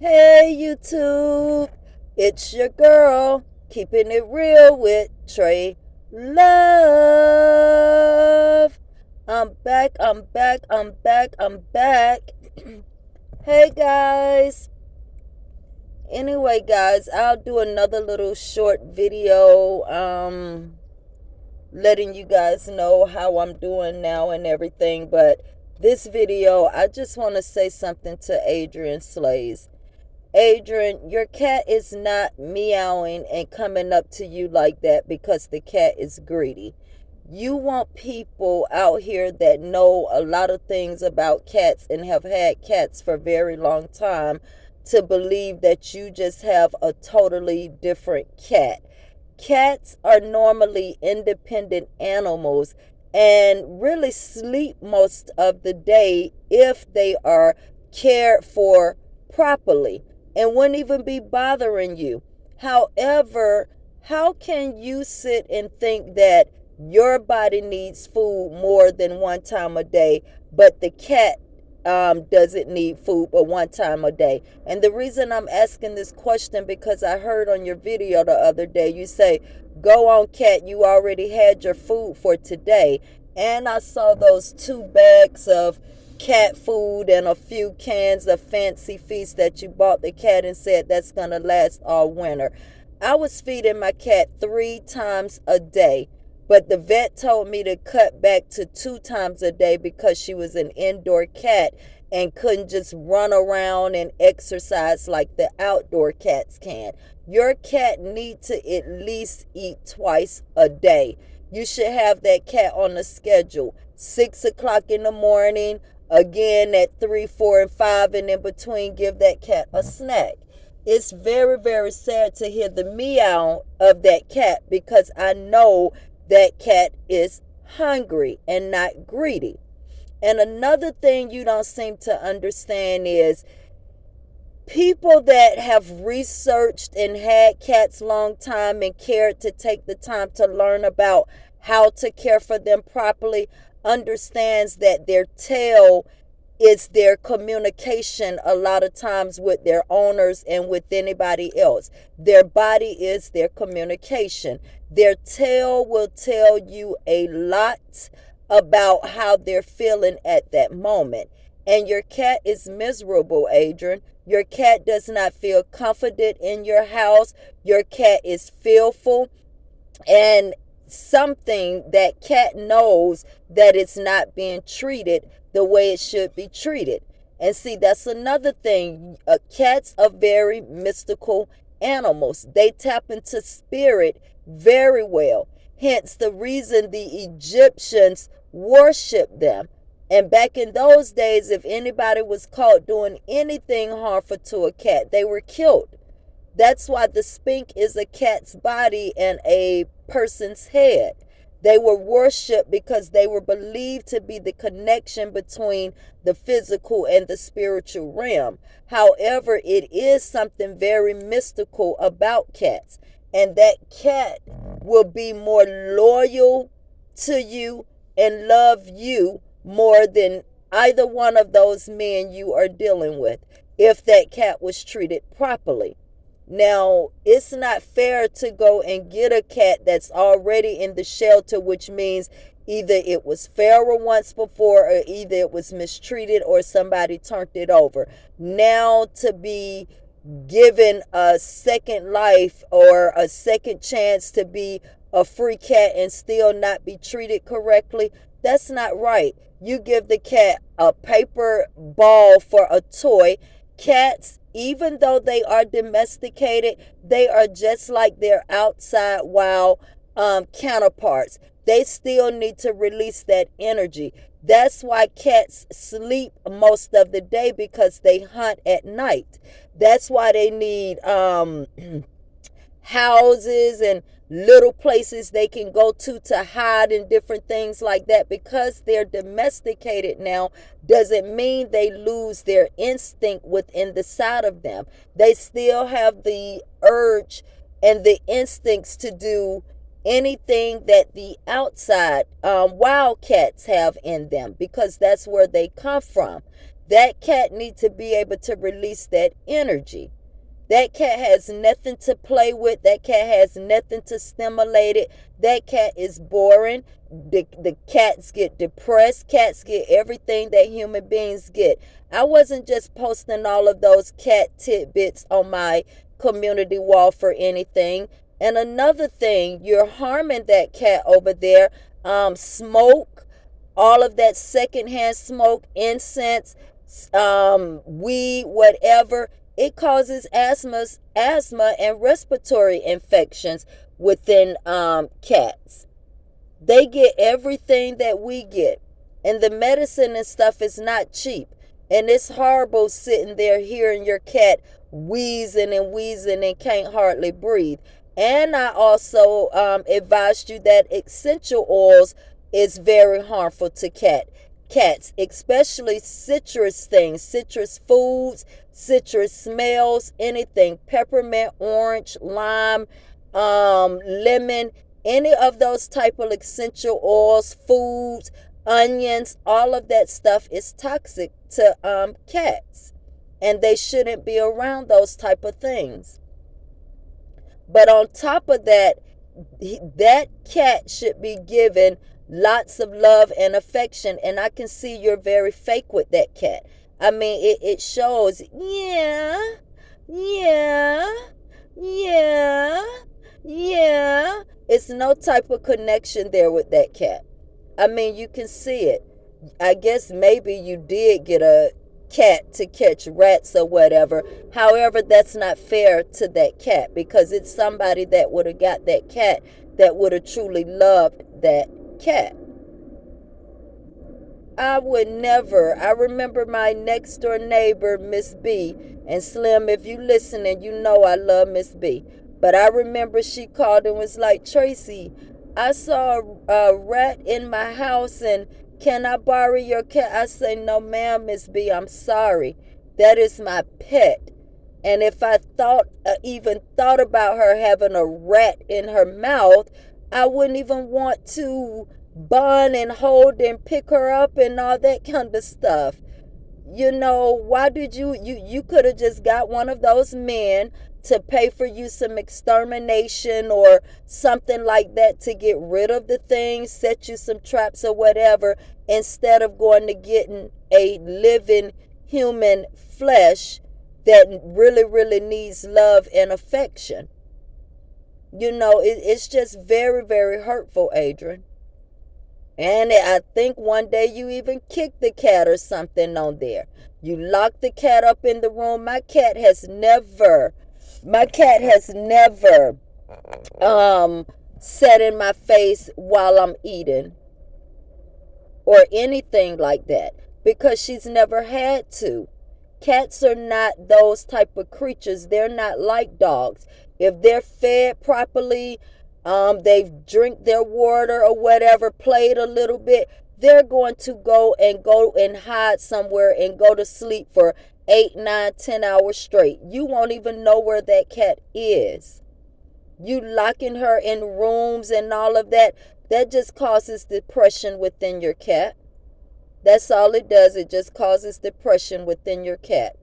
Hey YouTube, it's your girl, keeping it real with Tra-Luv. I'm back. Hey guys. Anyway, guys, I'll do another little short video, letting you guys know how I'm doing now and everything. But this video, I just want to say something to Adrian Slays. Adrian, your cat is not meowing and coming up to you like that because the cat is greedy. You want people out here that know a lot of things about cats and have had cats for a very long time to believe that you just have a totally different cat. Cats are normally independent animals and really sleep most of the day if they are cared for properly and wouldn't even be bothering you. However, how can you sit and think that your body needs food more than one time a day, but the cat doesn't need food but one time a day? And the reason I'm asking this question, because I heard on your video the other day, you say, go on cat, you already had your food for today. And I saw those 2 bags of cat food and a few cans of Fancy Feast that you bought the cat and said that's gonna last all winter. I was feeding my cat 3 times a day, but the vet told me to cut back to 2 times a day because she was an indoor cat and couldn't just run around and exercise like the outdoor cats can. Your cat needs to at least eat twice a day. You should have that cat on a schedule. 6 o'clock in the morning, again at 3, 4, and 5, and in between give that cat a snack. It's very, very sad to hear the meow of that cat because I know that cat is hungry and not greedy. And another thing you don't seem to understand is people that have researched and had cats long time and cared to take the time to learn about how to care for them properly understands that their tail is their communication a lot of times with their owners and with anybody else. Their body is their communication. Their tail will tell you a lot about how they're feeling at that moment. And your cat is miserable, Adrian. Your cat does not feel confident in your house. Your cat is fearful. And something that cat knows that it's not being treated the way it should be treated. And see, that's another thing. Cats are very mystical animals. They tap into spirit very well. Hence the reason the Egyptians worshiped them. And back in those days, if anybody was caught doing anything harmful to a cat, they were killed. That's why the sphinx is a cat's body and a person's head. They were worshipped because they were believed to be the connection between the physical and the spiritual realm. However, it is something very mystical about cats. And that cat will be more loyal to you and love you more than either one of those men you are dealing with if that cat was treated properly. Now, it's not fair to go and get a cat that's already in the shelter, which means either it was feral once before or either it was mistreated or somebody turned it over. Now to be given a second life or a second chance to be a free cat and still not be treated correctly, that's not right. You give the cat a paper ball for a toy. Cats, even though they are domesticated, they are just like their outside wild counterparts. They still need to release that energy. That's why cats sleep most of the day, because they hunt at night. That's why they need houses and little places they can go to hide and different things like that. Because they're domesticated now doesn't mean they lose their instinct within the side of them. They still have the urge and the instincts to do anything that the outside wildcats have in them, because that's where they come from. That cat needs to be able to release that energy. That cat has nothing to play with. That cat has nothing to stimulate it. That cat is boring. The cats get depressed. Cats get everything that human beings get. I wasn't just posting all of those cat tidbits on my community wall for anything. And another thing, you're harming that cat over there. Smoke, all of that secondhand smoke, incense, weed, whatever. It causes asthma and respiratory infections within cats. They get everything that we get. And the medicine and stuff is not cheap. And it's horrible sitting there hearing your cat wheezing and can't hardly breathe. And I also advised you that essential oils is very harmful to cats, especially citrus things, citrus foods, citrus smells, anything, peppermint, orange, lime, lemon, any of those type of essential oils, foods, onions, all of that stuff is toxic to cats, and they shouldn't be around those type of things. But on top of that, that cat should be given lots of love and affection. And I can see you're very fake with that cat. I mean, it shows, yeah, it's no type of connection there with that cat. I mean, you can see it. I guess maybe you did get a cat to catch rats or whatever. However, that's not fair to that cat, because it's somebody that would have got that cat that would have truly loved that cat. I would never. I remember my next door neighbor, Miss B, and Slim, if you listening, you know I love Miss B. But I remember she called and was like, Tracy, I saw a rat in my house, and can I borrow your cat? I say, no, ma'am, Miss B, I'm sorry. That is my pet. And if I even thought about her having a rat in her mouth, I wouldn't even want to bond and hold and pick her up and all that kind of stuff. You know, why did you could have just got one of those men to pay for you some extermination or something like that to get rid of the thing, set you some traps or whatever, instead of going to getting a living human flesh that really, really needs love and affection. You know, it's just very, very hurtful, Adrian. And I think one day you even kicked the cat or something on there. You locked the cat up in the room. My cat has never sat in my face while I'm eating or anything like that, because she's never had to. Cats are not those type of creatures. They're not like dogs. If they're fed properly, they've drink their water or whatever, played a little bit, they're going to go and hide somewhere and go to sleep for 8, 9, 10 hours straight. You won't even know where that cat is. You locking her in rooms and all of that, that just causes depression within your cat. That's all it does. It just causes depression within your cat.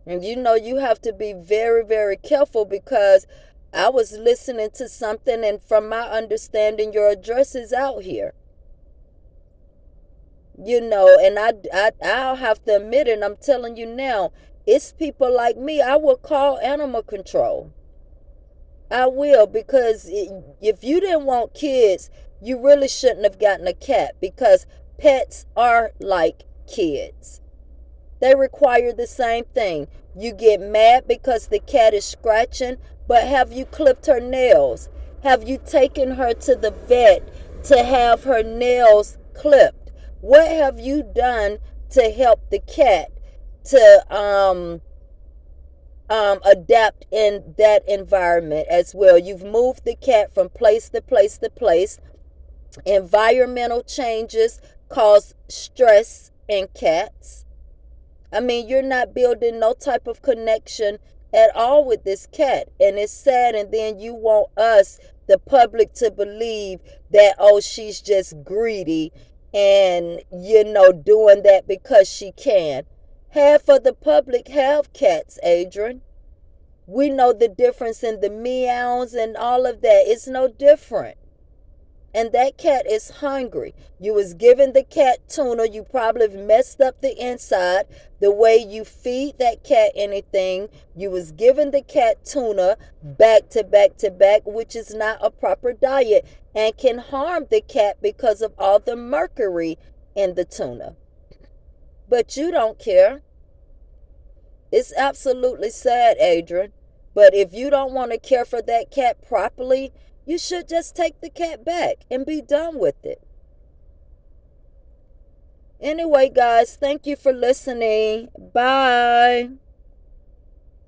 And you know, you have to be very, very careful, because I was listening to something, and from my understanding, your address is out here. You know, and I'll have to admit it, and I'm telling you now, it's people like me. I will call animal control. I will, because if you didn't want kids, you really shouldn't have gotten a cat, because pets are like kids. They require the same thing. You get mad because the cat is scratching, but have you clipped her nails? Have you taken her to the vet to have her nails clipped? What have you done to help the cat to adapt in that environment as well? You've moved the cat from place to place to place. Environmental changes cause stress in cats. I mean, you're not building no type of connection at all with this cat. And it's sad. And then you want us, the public, to believe that, oh, she's just greedy and, doing that because she can. Half of the public have cats, Adrian. We know the difference in the meows and all of that. It's no different. And that cat is hungry. You was giving the cat tuna. You probably messed up the inside. The way you feed that cat anything, you was giving the cat tuna back to back to back, which is not a proper diet and can harm the cat because of all the mercury in the tuna. But you don't care. It's absolutely sad, Adrian. But if you don't want to care for that cat properly, you should just take the cat back and be done with it. Anyway, guys, thank you for listening. Bye.